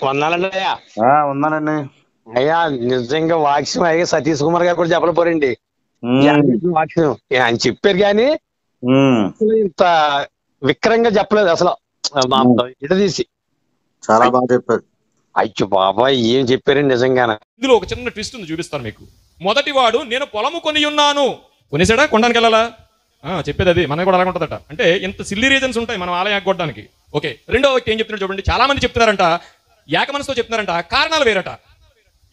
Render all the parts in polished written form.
వందాలండి అయ్యా. ఉన్నానండి. అయ్యా నిజంగా వాక్యం అయ్యా సతీష్ కుమార్ గారు కూడా చెప్పలేపోరండి. వాక్యం ఆయన చెప్పారు కానీ ఇంత విక్రంగా చెప్పలేదు అసలు. తీసి చాలా బాగా చెప్పారు. అయ్యో బాబాయ్ ఏం చెప్పారండి నిజంగానే. ఇందులో ఒక చిన్న ట్విస్ట్ ఉంది, చూపిస్తాను మీకు. మొదటి వాడు నేను పొలము కొని ఉన్నాను. కొనేసాడా? కొనడానికి వెళ్ళాలా? చెప్పేది అది. మనకు కూడా అలాగ ఉంటుందట. అంటే ఇంత సిల్లీ రీజన్స్ ఉంటాయి మనం ఆలయం కొట్టడానికి. ఓకే, రెండో వ్యక్తి ఏం చెప్తున్నాడు చూడండి. చాలా మంది చెప్తున్నారంట, ఏక మనసుతో చెప్తున్నారంట, కారణాలు వేరట.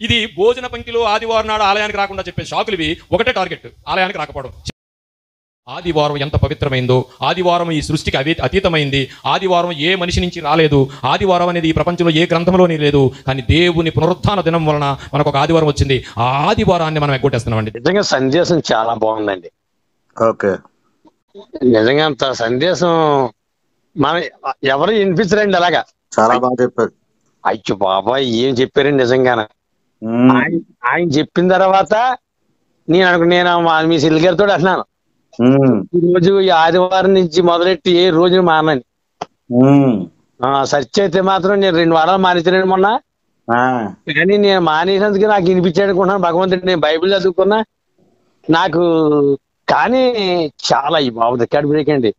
ఇది భోజన పంక్తిలో ఆదివారం నాడు ఆలయానికి రాకుండా చెప్పే షాకులు ఇవి. ఒకటే టార్గెట్, ఆలయానికి రాకపోవడం. ఆదివారం ఎంత పవిత్రమైందో, ఆదివారం ఈ సృష్టికి అతీతమైంది, ఆదివారం ఏ మనిషి నుంచి రాలేదు, ఆదివారం అనేది ఈ ప్రపంచంలో ఏ గ్రంథంలోనే లేదు. కానీ దేవుని పునరుత్థాన దినం వలన మనకు ఒక ఆదివారం వచ్చింది. ఆ ఆదివారాన్ని మనం ఎగ్గొట్టేస్తున్నామండి. నిజంగా సందేశం చాలా బాగుందండి. ఓకే, నిజంగా అంత సందేశం మన ఎవరు వినిపించరండి అలాగా. చాలా బాగా చెప్పారు. అయ్యో బాబాయ్ ఏం చెప్పారండి నిజంగానే. ఆయన చెప్పిన తర్వాత నేను మీ సిల్ గారితో అంటున్నాను, ఈ రోజు ఈ ఆదివారం నుంచి మొదలెట్టి ఏ రోజున మానని. సర్చ్ అయితే మాత్రం నేను 2 వారాలు మానేసానండి మొన్న. కానీ నేను మానేసినందుకు నాకు వినిపించాడు అనుకుంటున్నాను భగవంతుడు. నేను బైబిల్ చదువుకున్నా నాకు, కానీ చాలా ఈ బాబు రికార్డ్ బ్రేక్ అండి.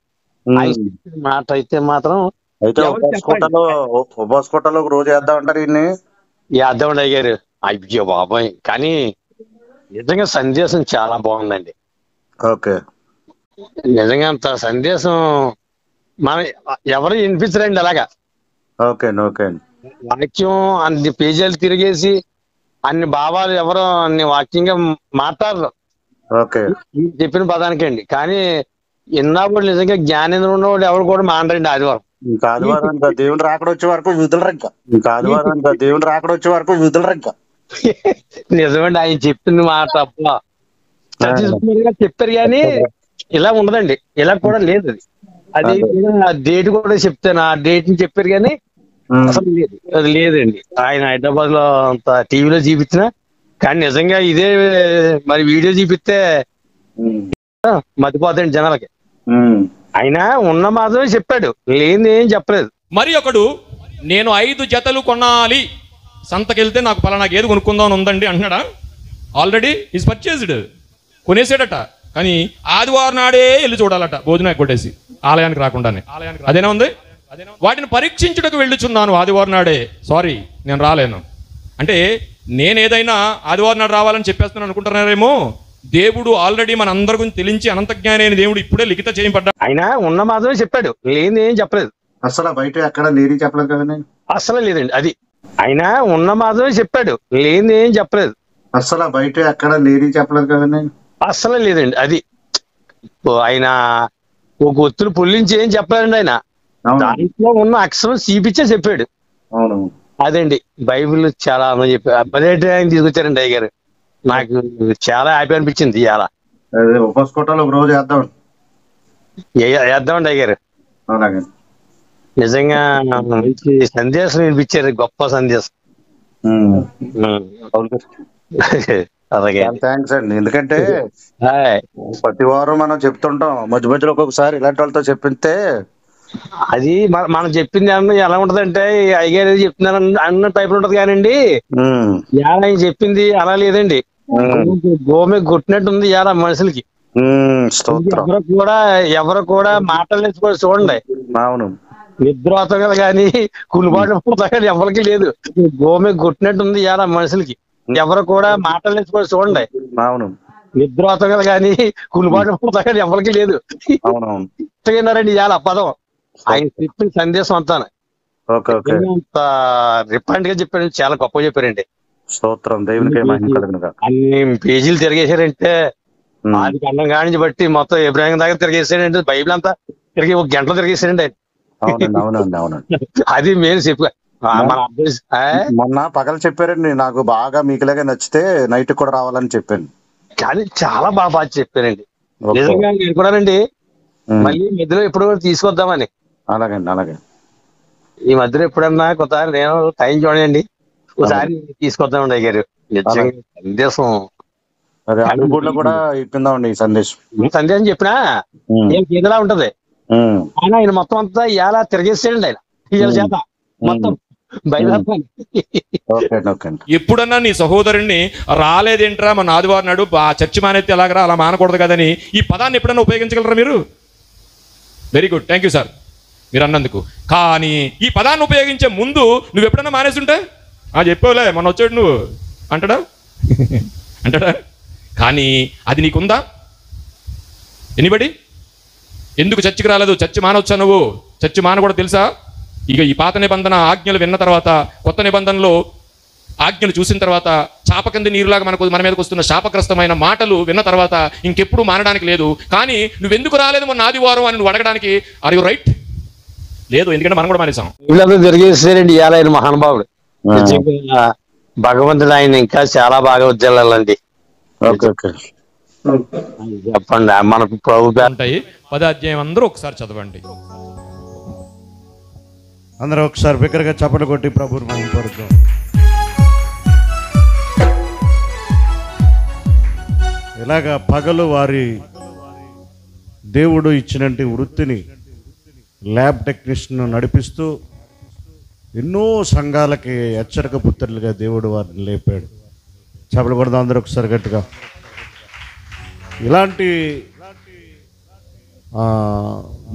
మాట అయితే మాత్రం ఉపవాసకోటలో ఒక రోజు వేద్దాం అంటారు ఈయన్ని. వేద్దామండి అయ్యారు. అయ్యో బాబాయ్, కానీ నిజంగా సందేశం చాలా బాగుందండి. ఓకే, నిజంగా అంత సందేశం మన ఎవరు వినిపించరండి అలాగా. Okay okay. వాక్యం అన్ని పేజీలు తిరిగేసి అన్ని భావాలు ఎవరో అన్ని వాక్యంగా మాట్లాడరు. ఓకే, చెప్పిన పదానికండి. కానీ ఎన్నప్పుడు నిజంగా జ్ఞానేంద్రం ఉన్నవాడు ఎవరు కూడా మానరండి ఆదివారం. ఇంకా ఆదివారం దేవుని రాకడ వచ్చే వరకు విధులరు. ఇంకా ఆదివారం దేవుని రాకడ వచ్చే వరకు విధులరు. నిజమండి, ఆయన చెప్పింది మాట తప్ప చెప్పారు కానీ ఇలా ఉండదండి. ఇలా కూడా లేదు. అది డేట్ కూడా చెప్తాను, ఆ డేట్ ని చెప్పారు కానీ అసలు లేదు, అది లేదండి. ఆయన హైదరాబాద్ లో అంత టీవీలో చూపించిన, కానీ నిజంగా ఇదే మరి వీడియో చూపిస్తే మతిపోతాయండి జనాలకి. ఆయన ఉన్న మాత్రమే చెప్పాడు, లేని ఏం చెప్పలేదు. మరి ఒకడు నేను 5 జతలు కొనాలి, సంతకెళ్తే నాకు పలానా గేదె కొనుక్కుందాం ఉందండి అంటున్నాడా? ఆల్రెడీ ఈజ్ పర్చేజ్డ్, కొనేసాడట. కానీ ఆదివారం నాడే వెళ్ళి చూడాలట, భోజనం కొట్టేసి ఆలయానికి రాకుండానే. అదేనా ఉంది? వాటిని పరీక్షించుటకు వెళ్ళుచున్నాను ఆదివారం నాడే, సారీ నేను రాలేను అంటే. నేనేదైనా ఆదివారం నాడు రావాలని చెప్పేస్తున్నాను అనుకుంటున్నారేమో. దేవుడు ఆల్రెడీ మన అందరి గురించి తెలించి అనంత జ్ఞాని అయిన దేవుడు ఇప్పుడే లిఖిత చేయబడ్డా. ఆయన ఉన్న మాత్రమే చెప్పాడు, లేని ఏం చెప్పలేదు. అసలు బయట ఎక్కడ లేని చెప్పలేదు కదండి. అసలు లేదండి అది. ఆయన ఉన్న మాత్రమే చెప్పాడు, లేని ఏం చెప్పలేదు. అసలు బయట ఎక్కడ లేని చెప్పలేదు కదండి. అసలు లేదండి అది. ఆయన ఒక ఒత్తులు పుల్లించి ఏం చెప్పారండి. ఆయన దాంట్లో ఉన్న అక్షరం చూపించే చెప్పాడు. అదండి బైబిల్ చాలా అని చెప్పి ఆయన తీసుకొచ్చారండి అయ్య గారు. నాకు చాలా హ్యాపీ అనిపించింది. ఇవాళ ఉపవాసకోటలో ఒక రోజు వేద్దామండి అయ్య గారు. నిజంగా మంచి సందేశం వినిపించారు, గొప్ప సందేశం. అలాగే, థ్యాంక్స్ అండి. ఎందుకంటే ప్రతి వారం మనం చెప్తుంటాం, మధ్య మధ్యలో ఒక్కొక్కసారి ఇలాంటి వాళ్ళతో చెప్పితే అది మనం చెప్పింది ఎలా ఉంటదంటే అయ్యగారు చెప్తున్నారు అన్న టైప్ ఉంటది. కానండి ఆయన చెప్పింది అలా లేదండి. గోమె కొట్టినట్టు ఉంది ఇవాళ మనుషులకి. ఎవరు కూడా మాటలు చూడండి. అవును, నిద్రోతగలు కానీ కులిబాటు కానీ ఎవరికి లేదు. గోమె కొట్టినట్టు ఉంది ఇవాళ మనుషులకి. ఎవరు కూడా మాటలు చూడండి. అవును, నిద్రోతగలు కానీ కులిబాటు కానీ ఎవరికి లేదు. ఇష్టన్నారండి ఇవాళ పదం. ఆయన చెప్పిన సందేశం అంతా రిఫండ్ గా చెప్పాడు, చాలా గొప్పగా చెప్పారండి. స్తోత్రం దేవునికి. అన్ని పేజీలు తిరిగేశారంటే ఆది ఖండం కానించి బట్టి మొత్తం ఇబ్రాహిం దగ్గర తిరిగేసాడంటే, బైబిల్ అంతా తిరిగి 1 గంటలో తిరిగేసాడండి ఆయన. అది మేము చెప్పు మొన్న పగలు చెప్పారండి. నాకు బాగా మీకులాగే నచ్చితే నైట్ కూడా రావాలని చెప్పాను. కానీ చాలా బాగా చెప్పారండి నిజంగా. నేను కూడానండి మళ్ళీ మధ్యలో ఎప్పుడు తీసుకొద్దామని. అలాగండి, అలాగే. ఈ మధ్యలో ఎప్పుడన్నా కొత్త నేను టైం చూడండి, ఒకసారి తీసుకొద్దామండి అయ్య గారు. నిజంగా సందేశం కూడా ఇప్పిందామండి. ఈ సందేశం చెప్పినా ఏం ఏదలా ఉంటది. ఆయన మొత్తం అంతా ఇలా తిరిగేసాడండి. ఆయన వీళ్ళ చేత మొత్తం బయలుదేరతాను. ఎప్పుడన్నా నీ సహోదరుణ్ణి రాలేదేంట్రా మన ఆదివారం నాడు చర్చి మానేస్తే ఎలాగరా, అలా మానకూడదు కదని ఈ పదాన్ని ఎప్పుడన్నా ఉపయోగించగలరా మీరు? Very good, thank you sir మీరు అన్నందుకు. కానీ ఈ పదాన్ని ఉపయోగించే ముందు నువ్వు ఎప్పుడన్నా మానేస్తుంటే చెప్పావులే మొన్న వచ్చాడు నువ్వు అంటాడా అంటాడా? కానీ అది నీకుందా? ఎనిబడి ఎందుకు చర్చికి రాలేదు? చర్చి మానవచ్చా నువ్వు? చర్చి మాన కూడా తెలుసా? ఇక ఈ పాత నిబంధన ఆజ్ఞలు విన్న తర్వాత, కొత్త నిబంధనలో ఆజ్ఞలు చూసిన తర్వాత, చాపకంది నీరులాగా మన మీదకి వస్తున్న శాపగ్రస్తమైన మాటలు విన్న తర్వాత ఇంకెప్పుడు మానడానికి లేదు. కానీ నువ్వెందుకు రాలేదు మొన్న ఆదివారం అని నువ్వు అడగడానికి ఆర్ యు రైట్? లేదు, ఎందుకంటే మనం కూడా మానేసాం. వీళ్ళందరూ తిరిగేసారండి ఇవాళ ఆయన మహానుభావుడు. భగవంతుడు ఆయన ఇంకా చాలా బాగా ఉజ్జలండి. చెప్పండి, మనకు ప్రభు ఉంటాయి. 10వ అధ్యాయం అందరూ ఒకసారి చదవండి. అందరూ ఒకసారి బిగ్గరగా చప్పట్లు కొట్టి ప్రభువుని మహిమపరుద్దాం. ఇలాగా పగలు వారి దేవుడు ఇచ్చినట్టు వృత్తిని ల్యాబ్ టెక్నీషియన్ నడిపిస్తూ ఎన్నో సంఘాలకి హెచ్చరిక పుత్రులుగా దేవుడు వారిని లేపాడు. చప్పట్లు కొడదాం అందరూ ఒకసారి గట్టిగా. ఇలాంటి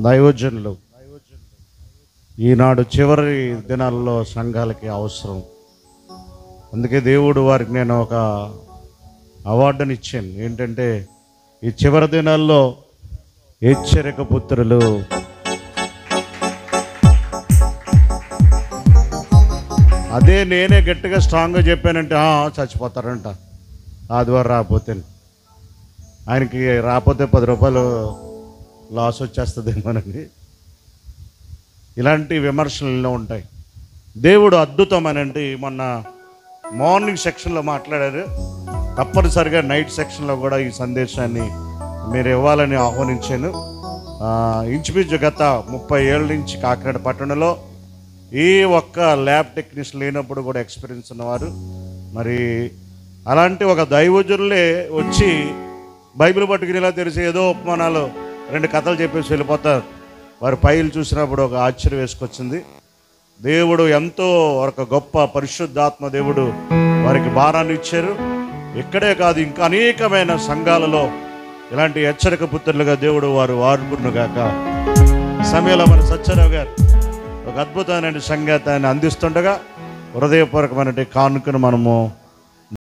దైవజనులు ఈనాడు చివరి దినాల్లో సంఘాలకి అవసరం. అందుకే దేవుడు వారికి నేను ఒక అవార్డుని ఇచ్చాను. ఏంటంటే ఈ చివరి దినాల్లో హెచ్చరిక పుత్రులు. అదే నేనే గట్టిగా స్ట్రాంగ్గా చెప్పానంటే చచ్చిపోతారంట ఆదివారం రాకపోతే. ఆయనకి రాకపోతే 10 రూపాయలు లాస్ వచ్చేస్తుందేమోనని ఇలాంటి విమర్శలు ఉంటాయి. దేవుడు అద్భుతమనండి. మొన్న మార్నింగ్ సెక్షన్లో మాట్లాడారు. తప్పనిసరిగా నైట్ సెక్షన్లో కూడా ఈ సందేశాన్ని మీరు ఇవ్వాలని ఆహ్వానించాను. ఇంచుమించు గత 30 ఏళ్ళ నుంచి కాకినాడ పట్టణంలో ఈ ఒక్క ల్యాబ్ టెక్నీషియన్ లేనప్పుడు కూడా ఎక్స్పీరియన్స్ ఉన్నవారు. మరి అలాంటి ఒక దైవజనులే వచ్చి బైబిల్ పట్టుకుని ఇలా తెలిసి ఏదో ఉపమానాలు 2 కథలు చెప్పేసి వెళ్ళిపోతారు. వారి ఫైల్ చూసినప్పుడు ఒక ఆశ్చర్యం వేసుకొచ్చింది. దేవుడు ఎంతో ఒక గొప్ప పరిశుద్ధాత్మ దేవుడు వారికి భారాన్ని ఇచ్చారు. ఇక్కడే కాదు, ఇంకా అనేకమైన సంఘాలలో ఇలాంటి హెచ్చరిక పుత్రులుగా దేవుడు వారు వాడుకున్నగాక. సమయంలో మన సత్యరావు గారు ఒక అద్భుతమైన సంగీతాన్ని అందిస్తుండగా హృదయపూర్వకమైన కానుకను మనము